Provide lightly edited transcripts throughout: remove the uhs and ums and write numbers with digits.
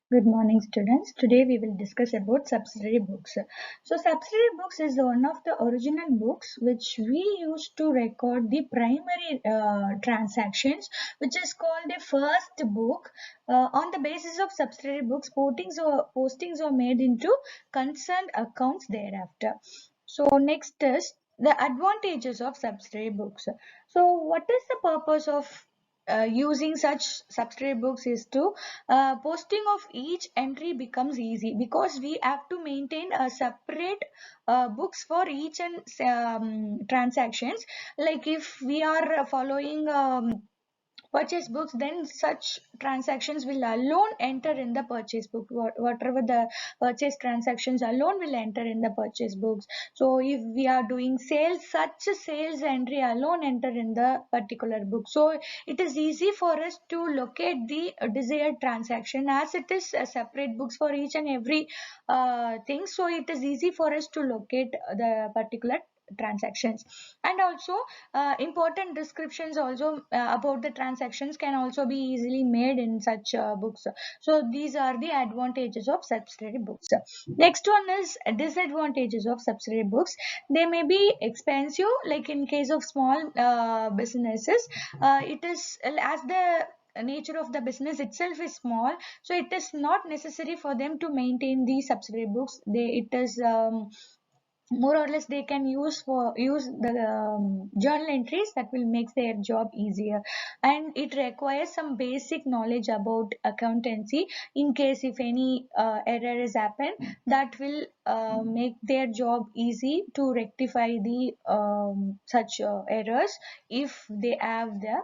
Good morning, students. Today we will discuss about subsidiary books. So, subsidiary books is one of the original books which we use to record the primary transactions, which is called the first book. On the basis of subsidiary books, postings are made into concerned accounts thereafter. So, next is the advantages of subsidiary books. So, what is the purpose of using such subsidiary books is to posting of each entry becomes easy because we have to maintain a separate books for each and transactions. Like if we are following purchase books, then such transactions will alone enter in the purchase book. Whatever the purchase transactions alone will enter in the purchase books. So if we are doing sales, such a sales entry alone enter in the particular book. So it is easy for us to locate the desired transaction as it is separate books for each and every thing. So it is easy for us to locate the particular transactions. And also important descriptions also about the transactions can also be easily made in such books. So these are the advantages of subsidiary books. Next one is disadvantages of subsidiary books. They may be expensive, like in case of small businesses. It is as the nature of the business itself is small, so it is not necessary for them to maintain the subsidiary books. It is more or less they can use the journal entries that will make their job easier, and it requires some basic knowledge about accountancy. In case if any error is happen, that will make their job easy to rectify the such errors if they have the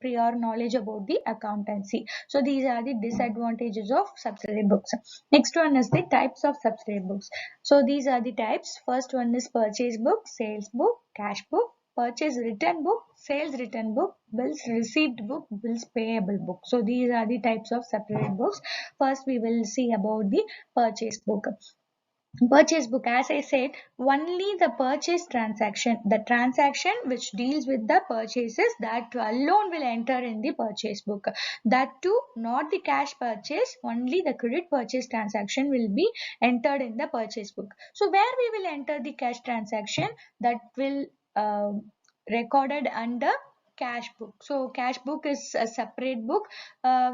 prior knowledge about the accountancy. So these are the disadvantages of subsidiary books. Next one is the types of subsidiary books. So these are the types. First one is purchase book, sales book, cash book, purchase return book, sales return book, bills received book, bills payable book. So these are the types of subsidiary books. First we will see about the purchase book. Purchase book, as I said, only the purchase transaction, the transaction which deals with the purchases, that alone will enter in the purchase book. That too, not the cash purchase, only the credit purchase transaction will be entered in the purchase book. So where we will enter the cash transaction, that will recorded under cash book. So cash book is a separate book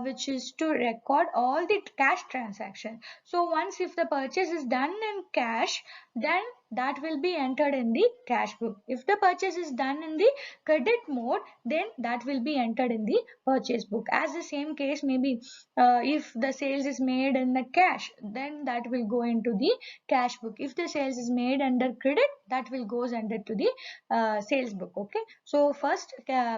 which is to record all the cash transaction. So once if the purchase is done in cash, then that will be entered in the cash book. If the purchase is done in the credit mode, then that will be entered in the purchase book. As the same case maybe if the sales is made in the cash, then that will go into the cash book. If the sales is made under credit, that will goes under to the sales book. Okay, so first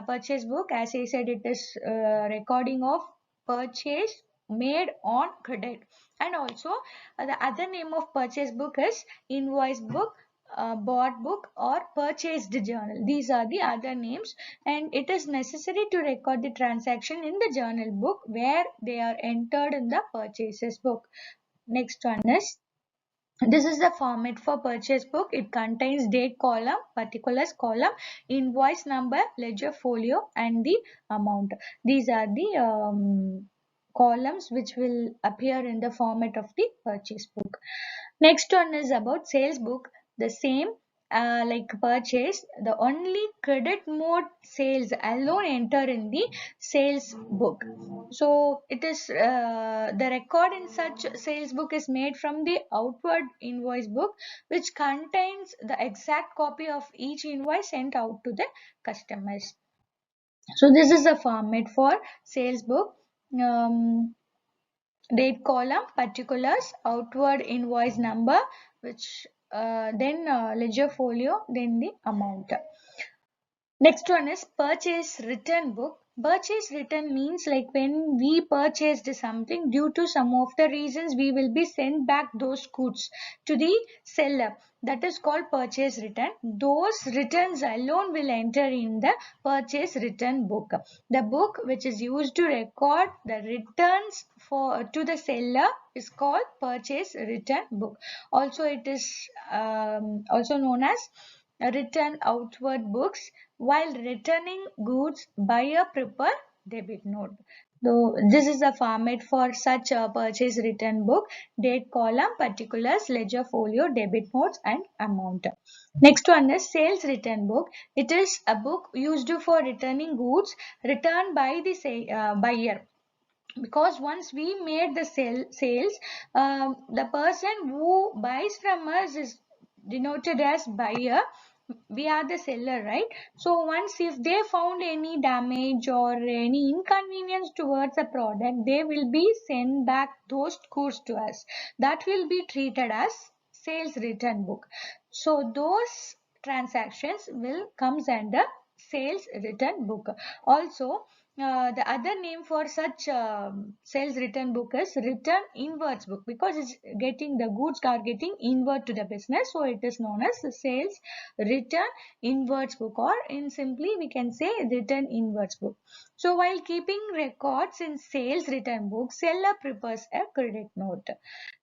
purchase book, as I said, it is recording of purchase made on credit. And also the other name of purchase book is invoice book, bought book, or purchased journal. These are the other names, and it is necessary to record the transaction in the journal book where they are entered in the purchases book. Next one is, this is the format for purchase book. It contains date column, particulars column, invoice number, ledger folio, and the amount. These are the columns which will appear in the format of the purchase book. Next one is about sales book. The same like purchase, the only credit mode sales alone enter in the sales book. So it is the record in such sales book is made from the outward invoice book, which contains the exact copy of each invoice sent out to the customers. So this is the format for sales book. Date column, particulars, outward invoice number, which then ledger folio, then the amount. Next one is purchase return book. Purchase return means like when we purchased something, due to some of the reasons we will be sent back those goods to the seller. That is called purchase return. Those returns alone will enter in the purchase return book. The book which is used to record the returns for to the seller is called purchase return book. Also it is also known as return outward books. While returning goods, buyer prepare debit note. So this is the format for such a purchase return book: date column, particulars, ledger folio, debit notes and amount. Next one is sales return book. It is a book used for returning goods returned by the buyer, because once we made the sales, the person who buys from us is denoted as buyer. We are the seller, right? So once if they found any damage or any inconvenience towards the product, they will be sent back those goods to us. That will be treated as sales return book. So those transactions will comes under sales return book. Also, the other name for such sales return book is return inwards book, because it's getting the goods are getting inward to the business, so it is known as the sales return inwards book, or in simply we can say return inwards book. So while keeping records in sales return book, seller prepares a credit note.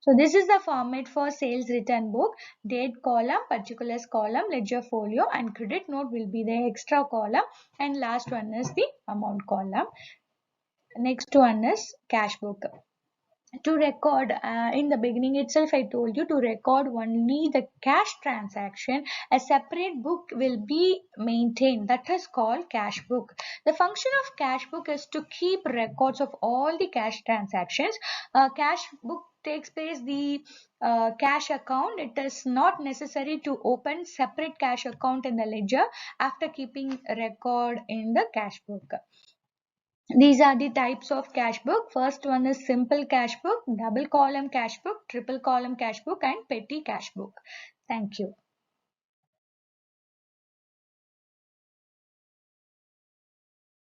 So this is the format for sales return book: date column, particulars column, ledger folio and credit note will be the extra column, and last one is the amount column. Next one is cash book. To record, in the beginning itself I told you, to record only the cash transaction, a separate book will be maintained, that is called cash book. The function of cash book is to keep records of all the cash transactions. Cash book takes place the cash account. It is not necessary to open separate cash account in the ledger after keeping record in the cash book. These are the types of cash book. First one is simple cash book, double column cash book, triple column cash book and petty cash book. Thank you.